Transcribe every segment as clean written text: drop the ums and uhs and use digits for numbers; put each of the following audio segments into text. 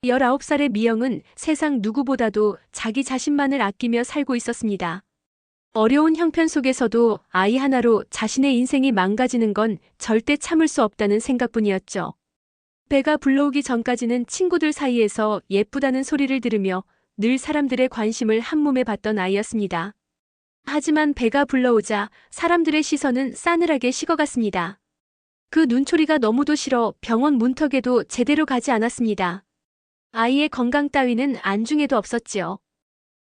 19살의 미영은 세상 누구보다도 자기 자신만을 아끼며 살고 있었습니다. 어려운 형편 속에서도 아이 하나로 자신의 인생이 망가지는 건 절대 참을 수 없다는 생각뿐이었죠. 배가 불러오기 전까지는 친구들 사이에서 예쁘다는 소리를 들으며 늘 사람들의 관심을 한몸에 받던 아이였습니다. 하지만 배가 불러오자 사람들의 시선은 싸늘하게 식어갔습니다. 그 눈초리가 너무도 싫어 병원 문턱에도 제대로 가지 않았습니다. 아이의 건강 따위는 안중에도 없었지요.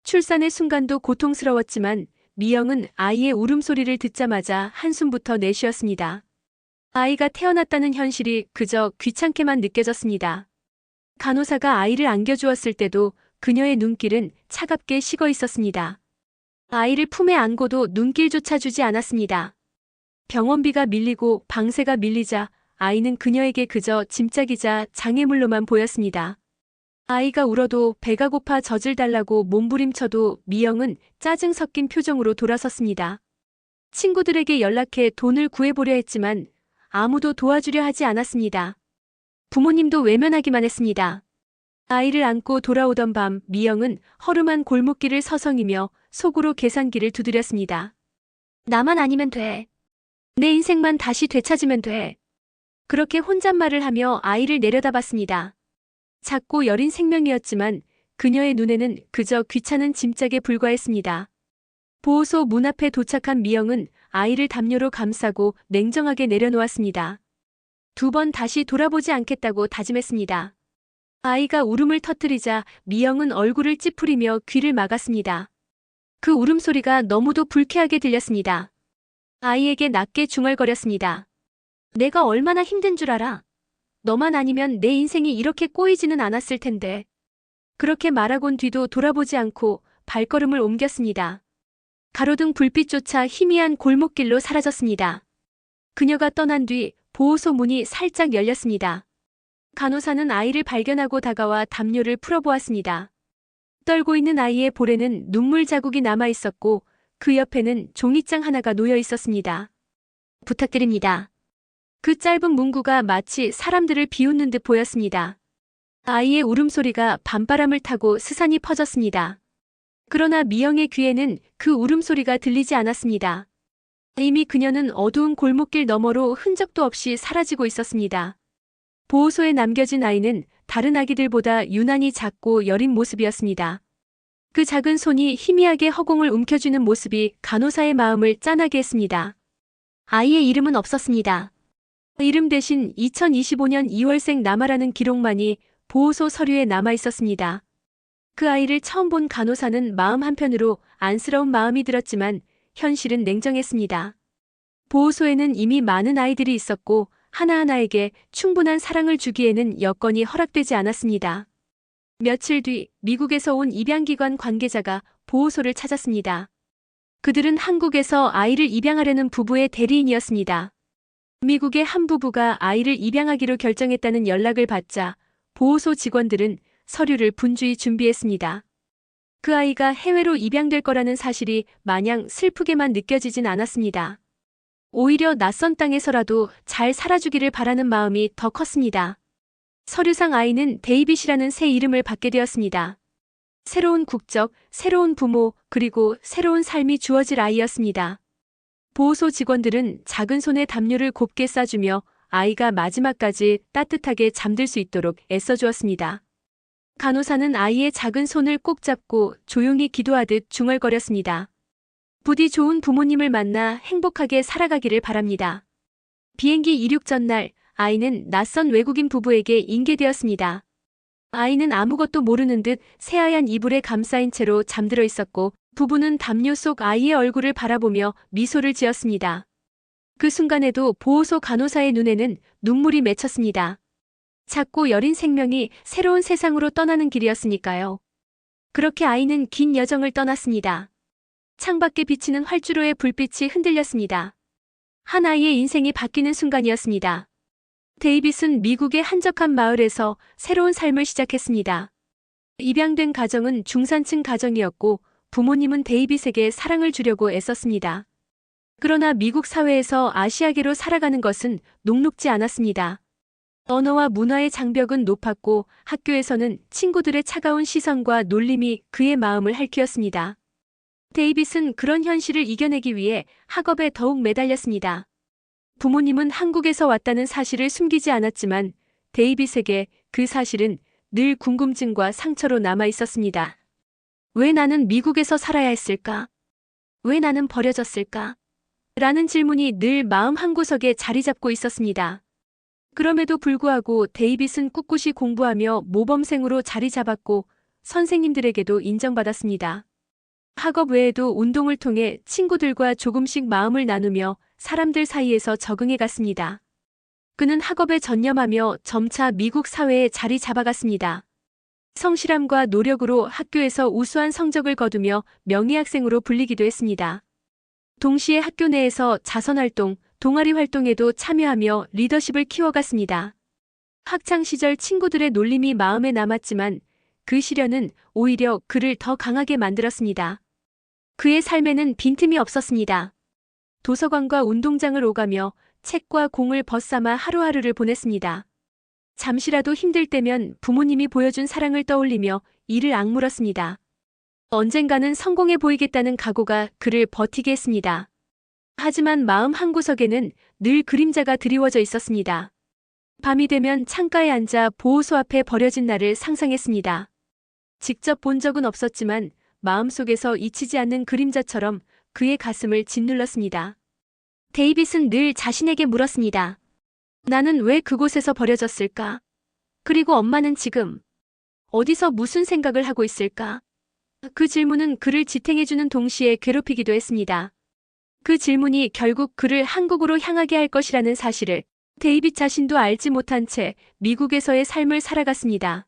출산의 순간도 고통스러웠지만 미영은 아이의 울음소리를 듣자마자 한숨부터 내쉬었습니다. 아이가 태어났다는 현실이 그저 귀찮게만 느껴졌습니다. 간호사가 아이를 안겨주었을 때도 그녀의 눈길은 차갑게 식어 있었습니다. 아이를 품에 안고도 눈길조차 주지 않았습니다. 병원비가 밀리고 방세가 밀리자 아이는 그녀에게 그저 짐짝이자 장애물로만 보였습니다. 아이가 울어도 배가 고파 젖을 달라고 몸부림쳐도 미영은 짜증 섞인 표정으로 돌아섰습니다. 친구들에게 연락해 돈을 구해보려 했지만 아무도 도와주려 하지 않았습니다. 부모님도 외면하기만 했습니다. 아이를 안고 돌아오던 밤 미영은 허름한 골목길을 서성이며 속으로 계산기를 두드렸습니다. 나만 아니면 돼. 내 인생만 다시 되찾으면 돼. 그렇게 혼잣말을 하며 아이를 내려다봤습니다. 작고 여린 생명이었지만 그녀의 눈에는 그저 귀찮은 짐짝에 불과했습니다. 보호소 문 앞에 도착한 미영은 아이를 담요로 감싸고 냉정하게 내려놓았습니다. 2번 다시 돌아보지 않겠다고 다짐했습니다. 아이가 울음을 터뜨리자 미영은 얼굴을 찌푸리며 귀를 막았습니다. 그 울음소리가 너무도 불쾌하게 들렸습니다. 아이에게 낮게 중얼거렸습니다. 내가 얼마나 힘든 줄 알아? 너만 아니면 내 인생이 이렇게 꼬이지는 않았을 텐데. 그렇게 말하곤 뒤도 돌아보지 않고 발걸음을 옮겼습니다. 가로등 불빛조차 희미한 골목길로 사라졌습니다. 그녀가 떠난 뒤 보호소 문이 살짝 열렸습니다. 간호사는 아이를 발견하고 다가와 담요를 풀어보았습니다. 떨고 있는 아이의 볼에는 눈물 자국이 남아 있었고 그 옆에는 종이장 하나가 놓여 있었습니다. 부탁드립니다. 그 짧은 문구가 마치 사람들을 비웃는 듯 보였습니다. 아이의 울음소리가 밤바람을 타고 스산이 퍼졌습니다. 그러나 미영의 귀에는 그 울음소리가 들리지 않았습니다. 이미 그녀는 어두운 골목길 너머로 흔적도 없이 사라지고 있었습니다. 보호소에 남겨진 아이는 다른 아기들보다 유난히 작고 여린 모습이었습니다. 그 작은 손이 희미하게 허공을 움켜쥐는 모습이 간호사의 마음을 짠하게 했습니다. 아이의 이름은 없었습니다. 이름 대신 2025년 2월생 남아라는 기록만이 보호소 서류에 남아 있었습니다. 그 아이를 처음 본 간호사는 마음 한편으로 안쓰러운 마음이 들었지만 현실은 냉정했습니다. 보호소에는 이미 많은 아이들이 있었고 하나하나에게 충분한 사랑을 주기에는 여건이 허락되지 않았습니다. 며칠 뒤 미국에서 온 입양기관 관계자가 보호소를 찾았습니다. 그들은 한국에서 아이를 입양하려는 부부의 대리인이었습니다. 미국의 한 부부가 아이를 입양하기로 결정했다는 연락을 받자 보호소 직원들은 서류를 분주히 준비했습니다. 그 아이가 해외로 입양될 거라는 사실이 마냥 슬프게만 느껴지진 않았습니다. 오히려 낯선 땅에서라도 잘 살아주기를 바라는 마음이 더 컸습니다. 서류상 아이는 데이빗이라는 새 이름을 받게 되었습니다. 새로운 국적, 새로운 부모, 그리고 새로운 삶이 주어질 아이였습니다. 보호소 직원들은 작은 손에 담요를 곱게 싸주며 아이가 마지막까지 따뜻하게 잠들 수 있도록 애써주었습니다. 간호사는 아이의 작은 손을 꼭 잡고 조용히 기도하듯 중얼거렸습니다. 부디 좋은 부모님을 만나 행복하게 살아가기를 바랍니다. 비행기 이륙 전날 아이는 낯선 외국인 부부에게 인계되었습니다. 아이는 아무것도 모르는 듯 새하얀 이불에 감싸인 채로 잠들어 있었고 부부는 담요 속 아이의 얼굴을 바라보며 미소를 지었습니다. 그 순간에도 보호소 간호사의 눈에는 눈물이 맺혔습니다. 작고 여린 생명이 새로운 세상으로 떠나는 길이었으니까요. 그렇게 아이는 긴 여정을 떠났습니다. 창밖에 비치는 활주로의 불빛이 흔들렸습니다. 한 아이의 인생이 바뀌는 순간이었습니다. 데이빗은 미국의 한적한 마을에서 새로운 삶을 시작했습니다. 입양된 가정은 중산층 가정이었고 부모님은 데이빗에게 사랑을 주려고 애썼습니다. 그러나 미국 사회에서 아시아계로 살아가는 것은 녹록지 않았습니다. 언어와 문화의 장벽은 높았고 학교에서는 친구들의 차가운 시선과 놀림이 그의 마음을 핥히었습니다. 데이빗은 그런 현실을 이겨내기 위해 학업에 더욱 매달렸습니다. 부모님은 한국에서 왔다는 사실을 숨기지 않았지만 데이빗에게 그 사실은 늘 궁금증과 상처로 남아 있었습니다. 왜 나는 미국에서 살아야 했을까? 왜 나는 버려졌을까? 라는 질문이 늘 마음 한구석에 자리 잡고 있었습니다. 그럼에도 불구하고 데이빗은 꿋꿋이 공부하며 모범생으로 자리 잡았고 선생님들에게도 인정받았습니다. 학업 외에도 운동을 통해 친구들과 조금씩 마음을 나누며 사람들 사이에서 적응해 갔습니다. 그는 학업에 전념하며 점차 미국 사회에 자리 잡아갔습니다. 성실함과 노력으로 학교에서 우수한 성적을 거두며 명예학생으로 불리기도 했습니다. 동시에 학교 내에서 자선활동, 동아리 활동에도 참여하며 리더십을 키워갔습니다. 학창시절 친구들의 놀림이 마음에 남았지만 그 시련은 오히려 그를 더 강하게 만들었습니다. 그의 삶에는 빈틈이 없었습니다. 도서관과 운동장을 오가며 책과 공을 벗삼아 하루하루를 보냈습니다. 잠시라도 힘들 때면 부모님이 보여준 사랑을 떠올리며 이를 악물었습니다. 언젠가는 성공해 보이겠다는 각오가 그를 버티게 했습니다. 하지만 마음 한구석에는 늘 그림자가 드리워져 있었습니다. 밤이 되면 창가에 앉아 보호소 앞에 버려진 나를 상상했습니다. 직접 본 적은 없었지만 마음속에서 잊히지 않는 그림자처럼 그의 가슴을 짓눌렀습니다. 데이빗은 늘 자신에게 물었습니다. 나는 왜 그곳에서 버려졌을까? 그리고 엄마는 지금 어디서 무슨 생각을 하고 있을까? 그 질문은 그를 지탱해주는 동시에 괴롭히기도 했습니다. 그 질문이 결국 그를 한국으로 향하게 할 것이라는 사실을 데이빗 자신도 알지 못한 채 미국에서의 삶을 살아갔습니다.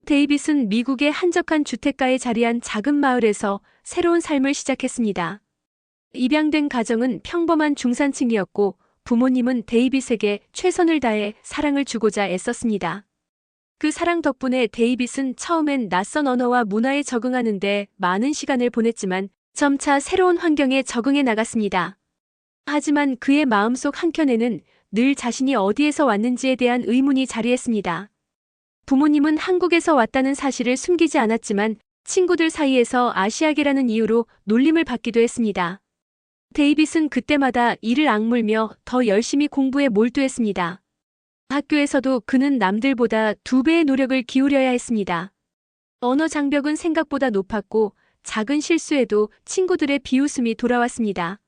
데이빗은 미국의 한적한 주택가에 자리한 작은 마을에서 새로운 삶을 시작했습니다. 입양된 가정은 평범한 중산층이었고 부모님은 데이빗에게 최선을 다해 사랑을 주고자 애썼습니다. 그 사랑 덕분에 데이빗은 처음엔 낯선 언어와 문화에 적응하는 데 많은 시간을 보냈지만 점차 새로운 환경에 적응해 나갔습니다. 하지만 그의 마음속 한켠에는 늘 자신이 어디에서 왔는지에 대한 의문이 자리했습니다. 부모님은 한국에서 왔다는 사실을 숨기지 않았지만 친구들 사이에서 아시아계라는 이유로 놀림을 받기도 했습니다. 데이빗은 그때마다 이를 악물며 더 열심히 공부에 몰두했습니다. 학교에서도 그는 남들보다 2배의 노력을 기울여야 했습니다. 언어 장벽은 생각보다 높았고 작은 실수에도 친구들의 비웃음이 돌아왔습니다.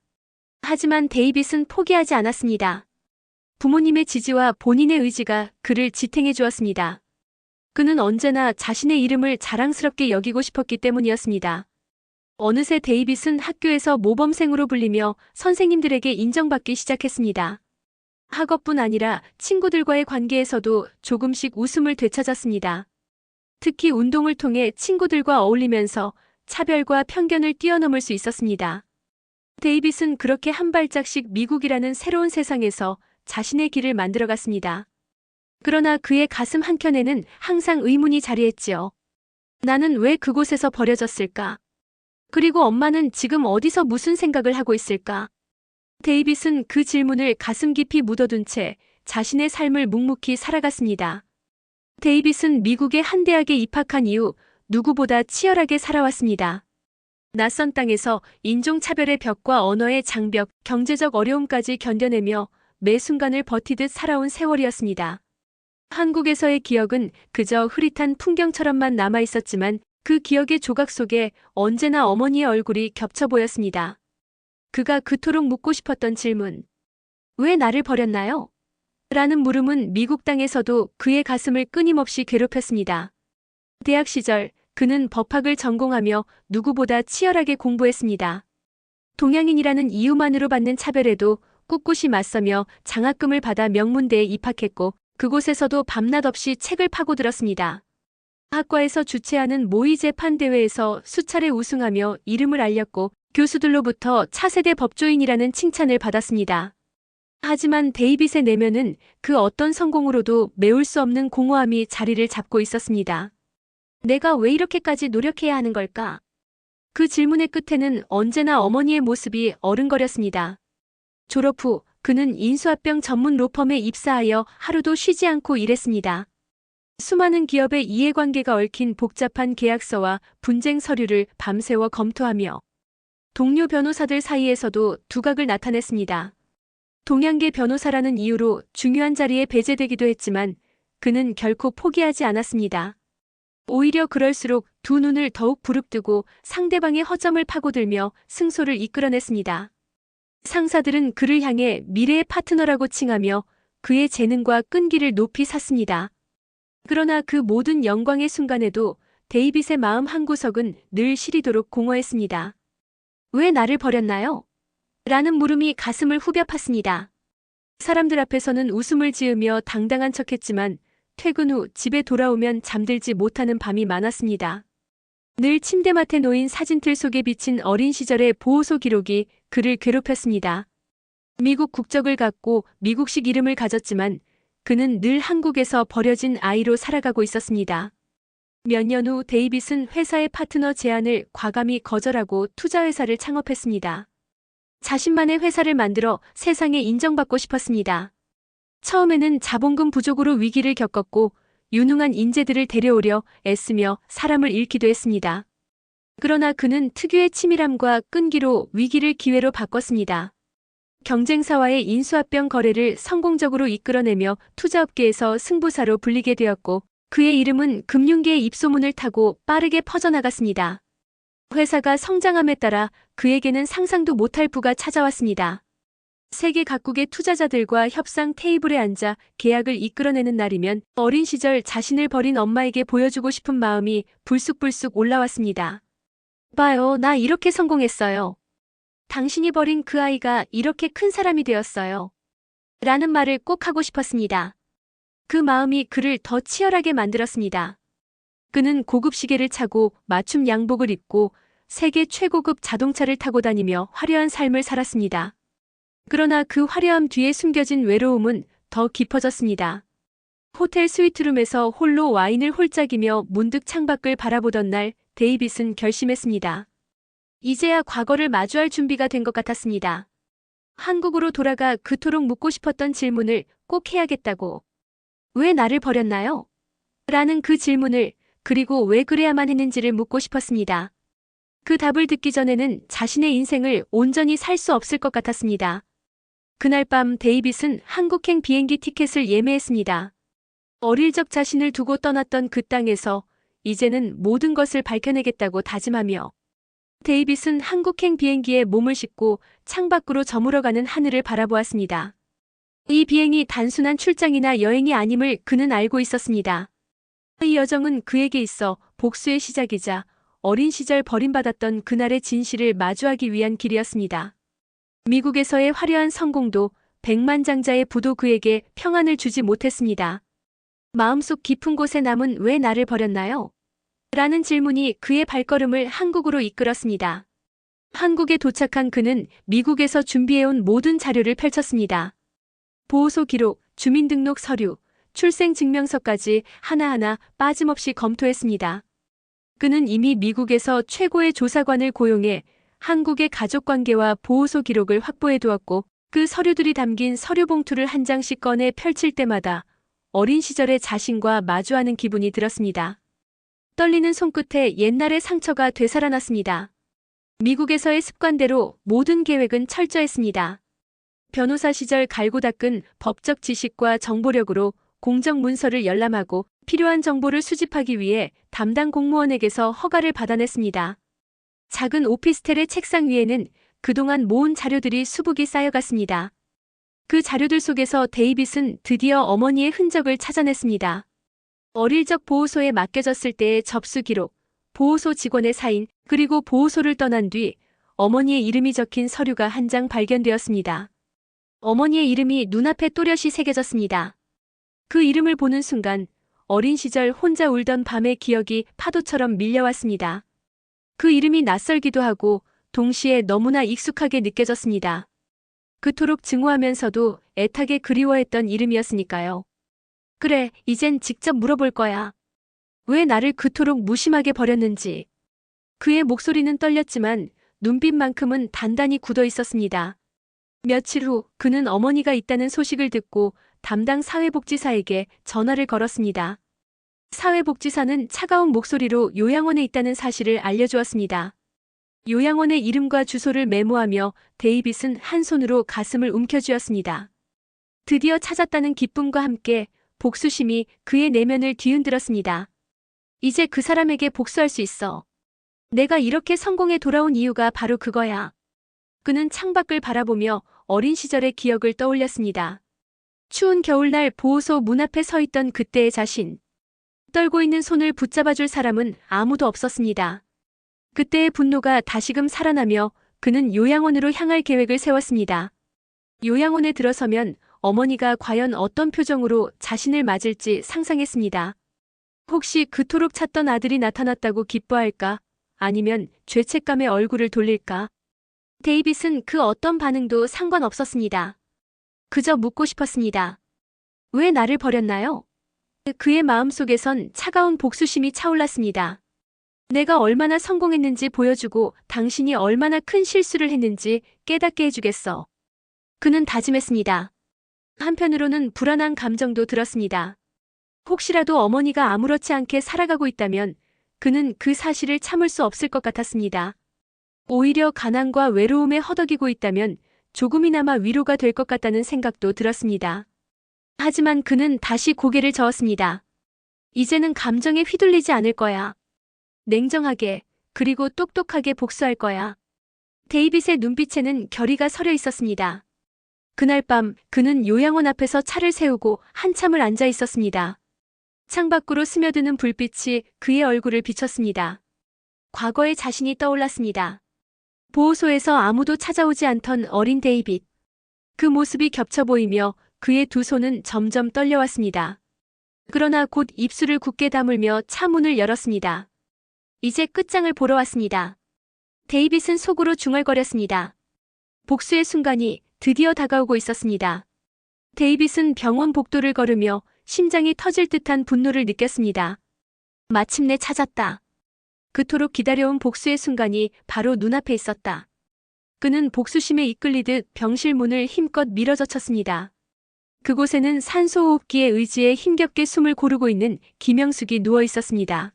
하지만 데이빗은 포기하지 않았습니다. 부모님의 지지와 본인의 의지가 그를 지탱해 주었습니다. 그는 언제나 자신의 이름을 자랑스럽게 여기고 싶었기 때문이었습니다. 어느새 데이빗은 학교에서 모범생으로 불리며 선생님들에게 인정받기 시작했습니다. 학업뿐 아니라 친구들과의 관계에서도 조금씩 웃음을 되찾았습니다. 특히 운동을 통해 친구들과 어울리면서 차별과 편견을 뛰어넘을 수 있었습니다. 데이빗은 그렇게 한 발짝씩 미국이라는 새로운 세상에서 자신의 길을 만들어갔습니다. 그러나 그의 가슴 한켠에는 항상 의문이 자리했지요. 나는 왜 그곳에서 버려졌을까? 그리고 엄마는 지금 어디서 무슨 생각을 하고 있을까? 데이빗은 그 질문을 가슴 깊이 묻어둔 채 자신의 삶을 묵묵히 살아갔습니다. 데이빗은 미국의 한 대학에 입학한 이후 누구보다 치열하게 살아왔습니다. 낯선 땅에서 인종차별의 벽과 언어의 장벽, 경제적 어려움까지 견뎌내며 매 순간을 버티듯 살아온 세월이었습니다. 한국에서의 기억은 그저 흐릿한 풍경처럼만 남아있었지만 그 기억의 조각 속에 언제나 어머니의 얼굴이 겹쳐 보였습니다. 그가 그토록 묻고 싶었던 질문. 왜 나를 버렸나요? 라는 물음은 미국 땅에서도 그의 가슴을 끊임없이 괴롭혔습니다. 대학 시절 그는 법학을 전공하며 누구보다 치열하게 공부했습니다. 동양인이라는 이유만으로 받는 차별에도 꿋꿋이 맞서며 장학금을 받아 명문대에 입학했고 그곳에서도 밤낮 없이 책을 파고들었습니다. 학과에서 주최하는 모의 재판 대회에서 수차례 우승하며 이름을 알렸고 교수들로부터 차세대 법조인이라는 칭찬을 받았습니다. 하지만 데이빗의 내면은 그 어떤 성공으로도 메울 수 없는 공허함이 자리를 잡고 있었습니다. 내가 왜 이렇게까지 노력해야 하는 걸까? 그 질문의 끝에는 언제나 어머니의 모습이 어른거렸습니다. 졸업 후 그는 인수합병 전문 로펌에 입사하여 하루도 쉬지 않고 일했습니다. 수많은 기업의 이해관계가 얽힌 복잡한 계약서와 분쟁 서류를 밤새워 검토하며 동료 변호사들 사이에서도 두각을 나타냈습니다. 동양계 변호사라는 이유로 중요한 자리에 배제되기도 했지만 그는 결코 포기하지 않았습니다. 오히려 그럴수록 두 눈을 더욱 부릅뜨고 상대방의 허점을 파고들며 승소를 이끌어냈습니다. 상사들은 그를 향해 미래의 파트너라고 칭하며 그의 재능과 끈기를 높이 샀습니다. 그러나 그 모든 영광의 순간에도 데이빗의 마음 한구석은 늘 시리도록 공허했습니다. 왜 나를 버렸나요? 라는 물음이 가슴을 후벼 팠습니다. 사람들 앞에서는 웃음을 지으며 당당한 척했지만 퇴근 후 집에 돌아오면 잠들지 못하는 밤이 많았습니다. 늘 침대맡에 놓인 사진틀 속에 비친 어린 시절의 보호소 기록이 그를 괴롭혔습니다. 미국 국적을 갖고 미국식 이름을 가졌지만 그는 늘 한국에서 버려진 아이로 살아가고 있었습니다. 몇 년 후 데이빗은 회사의 파트너 제안을 과감히 거절하고 투자회사를 창업했습니다. 자신만의 회사를 만들어 세상에 인정받고 싶었습니다. 처음에는 자본금 부족으로 위기를 겪었고 유능한 인재들을 데려오려 애쓰며 사람을 잃기도 했습니다. 그러나 그는 특유의 치밀함과 끈기로 위기를 기회로 바꿨습니다. 경쟁사와의 인수합병 거래를 성공적으로 이끌어내며 투자업계에서 승부사로 불리게 되었고 그의 이름은 금융계의 입소문을 타고 빠르게 퍼져나갔습니다. 회사가 성장함에 따라 그에게는 상상도 못할 부가 찾아왔습니다. 세계 각국의 투자자들과 협상 테이블에 앉아 계약을 이끌어내는 날이면 어린 시절 자신을 버린 엄마에게 보여주고 싶은 마음이 불쑥불쑥 올라왔습니다. 봐요, 나 이렇게 성공했어요. 당신이 버린 그 아이가 이렇게 큰 사람이 되었어요. 라는 말을 꼭 하고 싶었습니다. 그 마음이 그를 더 치열하게 만들었습니다. 그는 고급 시계를 차고 맞춤 양복을 입고 세계 최고급 자동차를 타고 다니며 화려한 삶을 살았습니다. 그러나 그 화려함 뒤에 숨겨진 외로움은 더 깊어졌습니다. 호텔 스위트룸에서 홀로 와인을 홀짝이며 문득 창밖을 바라보던 날 데이빗은 결심했습니다. 이제야 과거를 마주할 준비가 된 것 같았습니다. 한국으로 돌아가 그토록 묻고 싶었던 질문을 꼭 해야겠다고. 왜 나를 버렸나요? 라는 그 질문을, 그리고 왜 그래야만 했는지를 묻고 싶었습니다. 그 답을 듣기 전에는 자신의 인생을 온전히 살 수 없을 것 같았습니다. 그날 밤 데이빗은 한국행 비행기 티켓을 예매했습니다. 어릴 적 자신을 두고 떠났던 그 땅에서 이제는 모든 것을 밝혀내겠다고 다짐하며 데이빗은 한국행 비행기에 몸을 싣고 창밖으로 저물어가는 하늘을 바라보았습니다. 이 비행이 단순한 출장이나 여행이 아님을 그는 알고 있었습니다. 이 여정은 그에게 있어 복수의 시작이자 어린 시절 버림받았던 그날의 진실을 마주하기 위한 길이었습니다. 미국에서의 화려한 성공도 백만장자의 부도 그에게 평안을 주지 못했습니다. 마음속 깊은 곳에 남은 왜 나를 버렸나요? 라는 질문이 그의 발걸음을 한국으로 이끌었습니다. 한국에 도착한 그는 미국에서 준비해온 모든 자료를 펼쳤습니다. 보호소 기록, 주민등록 서류, 출생증명서까지 하나하나 빠짐없이 검토했습니다. 그는 이미 미국에서 최고의 조사관을 고용해 한국의 가족관계와 보호소 기록을 확보해 두었고 그 서류들이 담긴 서류 봉투를 한 장씩 꺼내 펼칠 때마다 어린 시절의 자신과 마주하는 기분이 들었습니다. 떨리는 손끝에 옛날의 상처가 되살아났습니다. 미국에서의 습관대로 모든 계획은 철저했습니다. 변호사 시절 갈고 닦은 법적 지식과 정보력으로 공적 문서를 열람하고 필요한 정보를 수집하기 위해 담당 공무원에게서 허가를 받아냈습니다. 작은 오피스텔의 책상 위에는 그동안 모은 자료들이 수북이 쌓여갔습니다. 그 자료들 속에서 데이빗은 드디어 어머니의 흔적을 찾아냈습니다. 어릴 적 보호소에 맡겨졌을 때의 접수 기록, 보호소 직원의 사인, 그리고 보호소를 떠난 뒤 어머니의 이름이 적힌 서류가 한 장 발견되었습니다. 어머니의 이름이 눈앞에 또렷이 새겨졌습니다. 그 이름을 보는 순간 어린 시절 혼자 울던 밤의 기억이 파도처럼 밀려왔습니다. 그 이름이 낯설기도 하고 동시에 너무나 익숙하게 느껴졌습니다. 그토록 증오하면서도 애타게 그리워했던 이름이었으니까요. 그래, 이젠 직접 물어볼 거야. 왜 나를 그토록 무심하게 버렸는지. 그의 목소리는 떨렸지만 눈빛만큼은 단단히 굳어 있었습니다. 며칠 후 그는 어머니가 있다는 소식을 듣고 담당 사회복지사에게 전화를 걸었습니다. 사회복지사는 차가운 목소리로 요양원에 있다는 사실을 알려주었습니다. 요양원의 이름과 주소를 메모하며 데이빗은 한 손으로 가슴을 움켜쥐었습니다. 드디어 찾았다는 기쁨과 함께 복수심이 그의 내면을 뒤흔들었습니다. 이제 그 사람에게 복수할 수 있어. 내가 이렇게 성공해 돌아온 이유가 바로 그거야. 그는 창밖을 바라보며 어린 시절의 기억을 떠올렸습니다. 추운 겨울날 보호소 문 앞에 서 있던 그때의 자신. 떨고 있는 손을 붙잡아줄 사람은 아무도 없었습니다. 그때의 분노가 다시금 살아나며 그는 요양원으로 향할 계획을 세웠습니다. 요양원에 들어서면 어머니가 과연 어떤 표정으로 자신을 맞을지 상상했습니다. 혹시 그토록 찾던 아들이 나타났다고 기뻐할까? 아니면 죄책감에 얼굴을 돌릴까? 데이빗은 그 어떤 반응도 상관없었습니다. 그저 묻고 싶었습니다. 왜 나를 버렸나요? 그의 마음속에선 차가운 복수심이 차올랐습니다. 내가 얼마나 성공했는지 보여주고 당신이 얼마나 큰 실수를 했는지 깨닫게 해주겠어. 그는 다짐했습니다. 한편으로는 불안한 감정도 들었습니다. 혹시라도 어머니가 아무렇지 않게 살아가고 있다면 그는 그 사실을 참을 수 없을 것 같았습니다. 오히려 가난과 외로움에 허덕이고 있다면 조금이나마 위로가 될 것 같다는 생각도 들었습니다. 하지만 그는 다시 고개를 저었습니다. 이제는 감정에 휘둘리지 않을 거야. 냉정하게, 그리고 똑똑하게 복수할 거야. 데이빗의 눈빛에는 결의가 서려 있었습니다. 그날 밤 그는 요양원 앞에서 차를 세우고 한참을 앉아 있었습니다. 창밖으로 스며드는 불빛이 그의 얼굴을 비췄습니다. 과거의 자신이 떠올랐습니다. 보호소에서 아무도 찾아오지 않던 어린 데이빗. 그 모습이 겹쳐 보이며 그의 두 손은 점점 떨려왔습니다. 그러나 곧 입술을 굳게 다물며 차 문을 열었습니다. 이제 끝장을 보러 왔습니다. 데이빗은 속으로 중얼거렸습니다. 복수의 순간이 드디어 다가오고 있었습니다. 데이빗은 병원 복도를 걸으며 심장이 터질 듯한 분노를 느꼈습니다. 마침내 찾았다. 그토록 기다려온 복수의 순간이 바로 눈앞에 있었다. 그는 복수심에 이끌리듯 병실 문을 힘껏 밀어젖혔습니다. 그곳에는 산소호흡기에 의지해 힘겹게 숨을 고르고 있는 김영숙이 누워 있었습니다.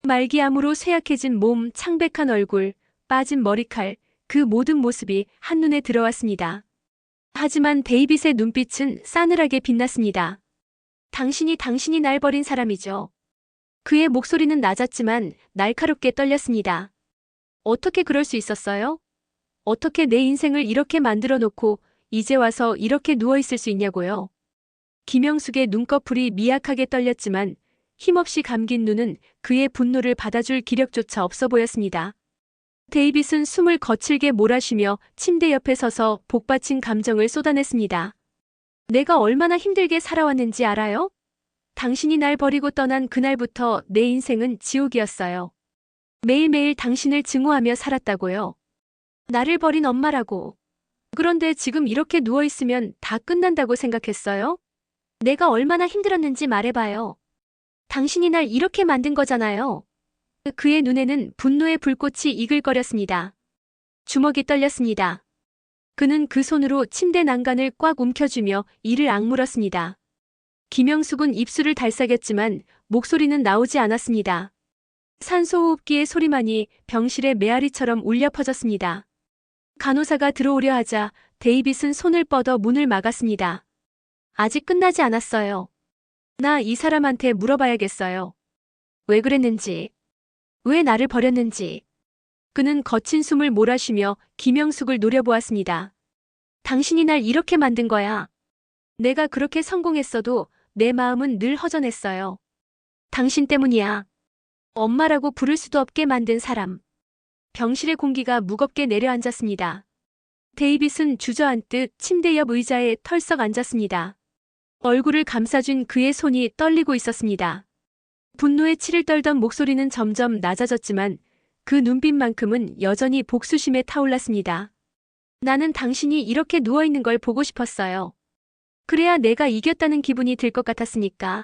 말기암으로 쇠약해진 몸, 창백한 얼굴, 빠진 머리칼, 그 모든 모습이 한눈에 들어왔습니다. 하지만 데이빗의 눈빛은 싸늘하게 빛났습니다. 당신이 날 버린 사람이죠. 그의 목소리는 낮았지만 날카롭게 떨렸습니다. 어떻게 그럴 수 있었어요? 어떻게 내 인생을 이렇게 만들어 놓고 이제 와서 이렇게 누워있을 수 있냐고요? 김영숙의 눈꺼풀이 미약하게 떨렸지만 힘없이 감긴 눈은 그의 분노를 받아줄 기력조차 없어 보였습니다. 데이빗은 숨을 거칠게 몰아쉬며 침대 옆에 서서 복받친 감정을 쏟아냈습니다. 내가 얼마나 힘들게 살아왔는지 알아요? 당신이 날 버리고 떠난 그날부터 내 인생은 지옥이었어요. 매일매일 당신을 증오하며 살았다고요. 나를 버린 엄마라고. 그런데 지금 이렇게 누워있으면 다 끝난다고 생각했어요? 내가 얼마나 힘들었는지 말해봐요. 당신이 날 이렇게 만든 거잖아요. 그의 눈에는 분노의 불꽃이 이글거렸습니다. 주먹이 떨렸습니다. 그는 그 손으로 침대 난간을 꽉 움켜쥐며 이를 악물었습니다. 김영숙은 입술을 달싹였지만 목소리는 나오지 않았습니다. 산소호흡기의 소리만이 병실의 메아리처럼 울려 퍼졌습니다. 간호사가 들어오려 하자 데이빗은 손을 뻗어 문을 막았습니다. 아직 끝나지 않았어요. 나 이 사람한테 물어봐야겠어요. 왜 그랬는지. 왜 나를 버렸는지. 그는 거친 숨을 몰아쉬며 김영숙을 노려보았습니다. 당신이 날 이렇게 만든 거야. 내가 그렇게 성공했어도 내 마음은 늘 허전했어요. 당신 때문이야. 엄마라고 부를 수도 없게 만든 사람. 병실의 공기가 무겁게 내려앉았습니다. 데이빗은 주저앉듯 침대 옆 의자에 털썩 앉았습니다. 얼굴을 감싸준 그의 손이 떨리고 있었습니다. 분노에 치를 떨던 목소리는 점점 낮아졌지만 그 눈빛만큼은 여전히 복수심에 타올랐습니다. 나는 당신이 이렇게 누워있는 걸 보고 싶었어요. 그래야 내가 이겼다는 기분이 들 것 같았으니까.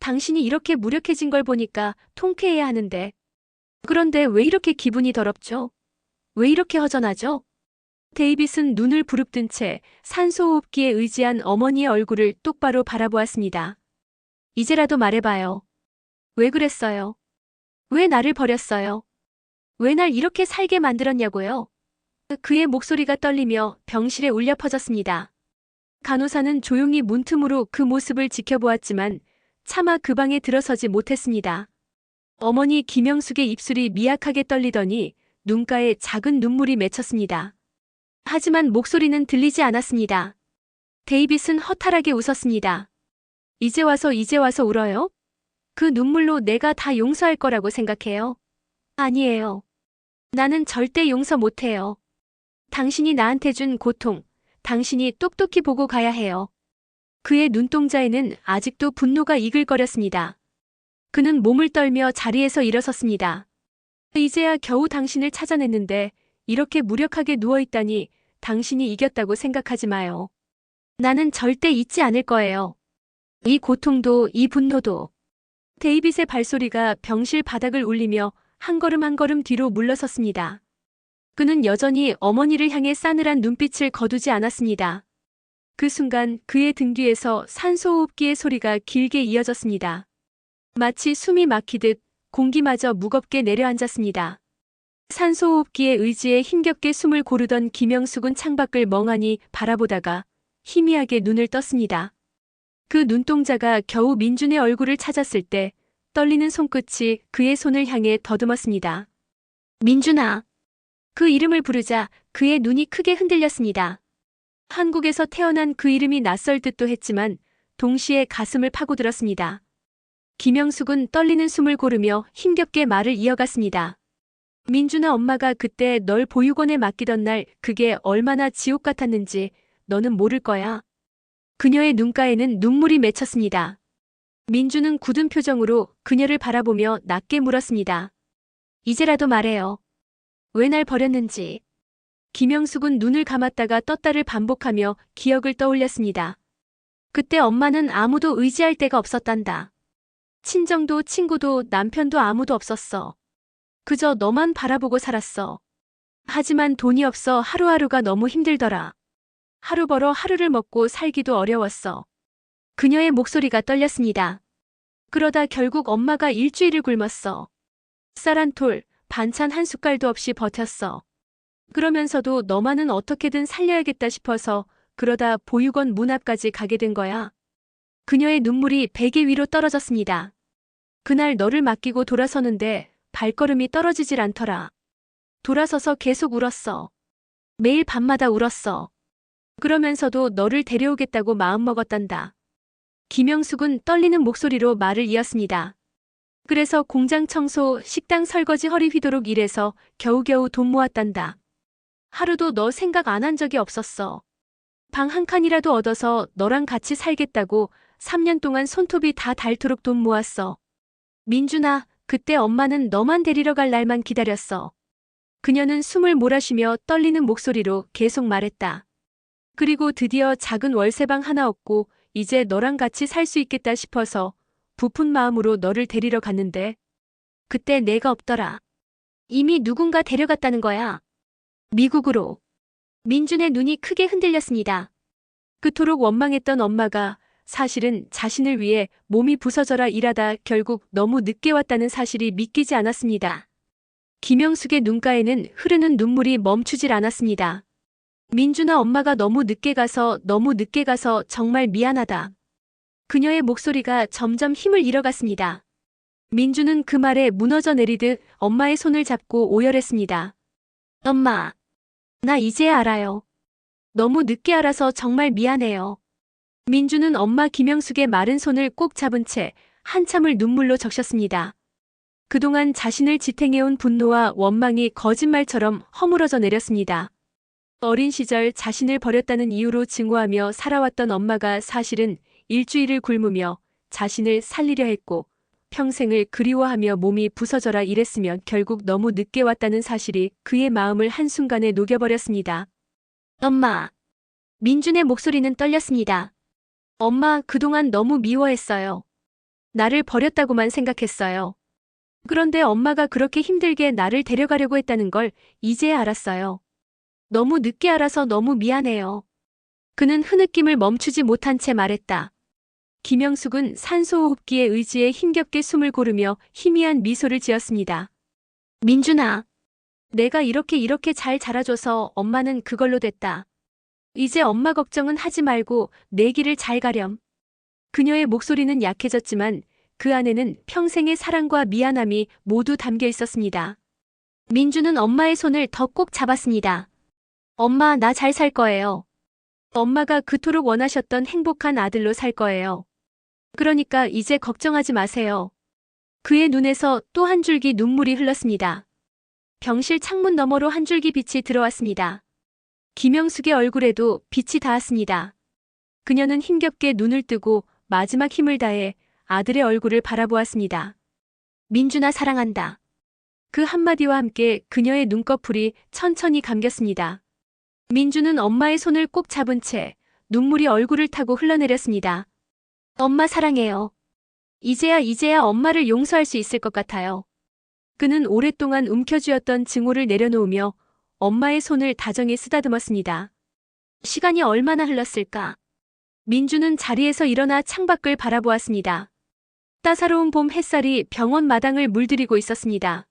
당신이 이렇게 무력해진 걸 보니까 통쾌해야 하는데. 그런데 왜 이렇게 기분이 더럽죠? 왜 이렇게 허전하죠? 데이빗은 눈을 부릅뜬 채 산소호흡기에 의지한 어머니의 얼굴을 똑바로 바라보았습니다. 이제라도 말해봐요. 왜 그랬어요? 왜 나를 버렸어요? 왜 날 이렇게 살게 만들었냐고요? 그의 목소리가 떨리며 병실에 울려 퍼졌습니다. 간호사는 조용히 문틈으로 그 모습을 지켜보았지만 차마 그 방에 들어서지 못했습니다. 어머니 김영숙의 입술이 미약하게 떨리더니 눈가에 작은 눈물이 맺혔습니다. 하지만 목소리는 들리지 않았습니다. 데이빗은 허탈하게 웃었습니다. 이제 와서 울어요? 그 눈물로 내가 다 용서할 거라고 생각해요? 아니에요. 나는 절대 용서 못해요. 당신이 나한테 준 고통, 당신이 똑똑히 보고 가야 해요. 그의 눈동자에는 아직도 분노가 이글거렸습니다. 그는 몸을 떨며 자리에서 일어섰습니다. 이제야 겨우 당신을 찾아냈는데 이렇게 무력하게 누워있다니 당신이 이겼다고 생각하지 마요. 나는 절대 잊지 않을 거예요. 이 고통도 이 분노도. 데이빗의 발소리가 병실 바닥을 울리며 한 걸음 한 걸음 뒤로 물러섰습니다. 그는 여전히 어머니를 향해 싸늘한 눈빛을 거두지 않았습니다. 그 순간 그의 등 뒤에서 산소호흡기의 소리가 길게 이어졌습니다. 마치 숨이 막히듯 공기마저 무겁게 내려앉았습니다. 산소호흡기의 의지에 힘겹게 숨을 고르던 김영숙은 창밖을 멍하니 바라보다가 희미하게 눈을 떴습니다. 그 눈동자가 겨우 민준의 얼굴을 찾았을 때 떨리는 손끝이 그의 손을 향해 더듬었습니다. 민준아. 그 이름을 부르자 그의 눈이 크게 흔들렸습니다. 한국에서 태어난 그 이름이 낯설 듯도 했지만 동시에 가슴을 파고들었습니다. 김영숙은 떨리는 숨을 고르며 힘겹게 말을 이어갔습니다. 민준아, 엄마가 그때 널 보육원에 맡기던 날 그게 얼마나 지옥 같았는지 너는 모를 거야. 그녀의 눈가에는 눈물이 맺혔습니다. 민준은 굳은 표정으로 그녀를 바라보며 낮게 물었습니다. 이제라도 말해요. 왜 날 버렸는지. 김영숙은 눈을 감았다가 떴다를 반복하며 기억을 떠올렸습니다. 그때 엄마는 아무도 의지할 데가 없었단다. 친정도 친구도 남편도 아무도 없었어. 그저 너만 바라보고 살았어. 하지만 돈이 없어 하루하루가 너무 힘들더라. 하루 벌어 하루를 먹고 살기도 어려웠어. 그녀의 목소리가 떨렸습니다. 그러다 결국 엄마가 일주일을 굶었어. 쌀 한 톨, 반찬 한 숟갈도 없이 버텼어. 그러면서도 너만은 어떻게든 살려야겠다 싶어서 그러다 보육원 문 앞까지 가게 된 거야. 그녀의 눈물이 베개 위로 떨어졌습니다. 그날 너를 맡기고 돌아서는데 발걸음이 떨어지질 않더라. 돌아서서 계속 울었어. 매일 밤마다 울었어. 그러면서도 너를 데려오겠다고 마음먹었단다. 김영숙은 떨리는 목소리로 말을 이었습니다. 그래서 공장 청소, 식당 설거지 허리 휘도록 일해서 겨우겨우 돈 모았단다. 하루도 너 생각 안 한 적이 없었어. 방 한 칸이라도 얻어서 너랑 같이 살겠다고 3년 동안 손톱이 다 닳도록 돈 모았어. 민준아, 그때 엄마는 너만 데리러 갈 날만 기다렸어. 그녀는 숨을 몰아쉬며 떨리는 목소리로 계속 말했다. 그리고 드디어 작은 월세방 하나 얻고 이제 너랑 같이 살 수 있겠다 싶어서 부푼 마음으로 너를 데리러 갔는데 그때 내가 없더라. 이미 누군가 데려갔다는 거야. 미국으로. 민준의 눈이 크게 흔들렸습니다. 그토록 원망했던 엄마가 사실은 자신을 위해 몸이 부서져라 일하다 결국 너무 늦게 왔다는 사실이 믿기지 않았습니다. 김영숙의 눈가에는 흐르는 눈물이 멈추질 않았습니다. 민준아, 엄마가 너무 늦게 가서 정말 미안하다. 그녀의 목소리가 점점 힘을 잃어갔습니다. 민준은 그 말에 무너져 내리듯 엄마의 손을 잡고 오열했습니다. 엄마, 나 이제야 알아요. 너무 늦게 알아서 정말 미안해요. 민준은 엄마 김영숙의 마른 손을 꼭 잡은 채 한참을 눈물로 적셨습니다. 그동안 자신을 지탱해온 분노와 원망이 거짓말처럼 허물어져 내렸습니다. 어린 시절 자신을 버렸다는 이유로 증오하며 살아왔던 엄마가 사실은 일주일을 굶으며 자신을 살리려 했고 평생을 그리워하며 몸이 부서져라 일했으면 결국 너무 늦게 왔다는 사실이 그의 마음을 한순간에 녹여버렸습니다. 엄마. 민준의 목소리는 떨렸습니다. 엄마, 그동안 너무 미워했어요. 나를 버렸다고만 생각했어요. 그런데 엄마가 그렇게 힘들게 나를 데려가려고 했다는 걸 이제야 알았어요. 너무 늦게 알아서 너무 미안해요. 그는 흐느낌을 멈추지 못한 채 말했다. 김영숙은 산소호흡기에 의지해 힘겹게 숨을 고르며 희미한 미소를 지었습니다. 민준아, 내가 이렇게 잘 자라줘서 엄마는 그걸로 됐다. 이제 엄마 걱정은 하지 말고 내 길을 잘 가렴. 그녀의 목소리는 약해졌지만 그 안에는 평생의 사랑과 미안함이 모두 담겨 있었습니다. 민주는 엄마의 손을 더 꼭 잡았습니다. 엄마, 나 잘 살 거예요. 엄마가 그토록 원하셨던 행복한 아들로 살 거예요. 그러니까 이제 걱정하지 마세요. 그의 눈에서 또 한 줄기 눈물이 흘렀습니다. 병실 창문 너머로 한 줄기 빛이 들어왔습니다. 김영숙의 얼굴에도 빛이 닿았습니다. 그녀는 힘겹게 눈을 뜨고 마지막 힘을 다해 아들의 얼굴을 바라보았습니다. 민준아, 사랑한다. 그 한마디와 함께 그녀의 눈꺼풀이 천천히 감겼습니다. 민주는 엄마의 손을 꼭 잡은 채 눈물이 얼굴을 타고 흘러내렸습니다. 엄마 사랑해요. 이제야 엄마를 용서할 수 있을 것 같아요. 그는 오랫동안 움켜쥐었던 증오를 내려놓으며 엄마의 손을 다정히 쓰다듬었습니다. 시간이 얼마나 흘렀을까? 민주는 자리에서 일어나 창밖을 바라보았습니다. 따사로운 봄 햇살이 병원 마당을 물들이고 있었습니다.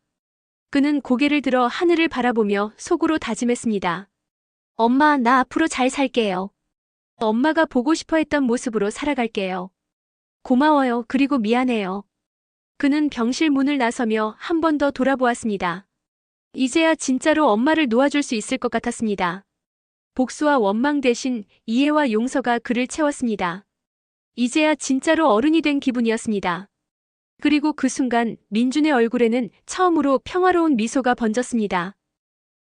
그는 고개를 들어 하늘을 바라보며 속으로 다짐했습니다. 엄마, 나 앞으로 잘 살게요. 엄마가 보고 싶어 했던 모습으로 살아갈게요. 고마워요. 그리고 미안해요. 그는 병실 문을 나서며 한 번 더 돌아보았습니다. 이제야 진짜로 엄마를 놓아줄 수 있을 것 같았습니다. 복수와 원망 대신 이해와 용서가 그를 채웠습니다. 이제야 진짜로 어른이 된 기분이었습니다. 그리고 그 순간 민준의 얼굴에는 처음으로 평화로운 미소가 번졌습니다.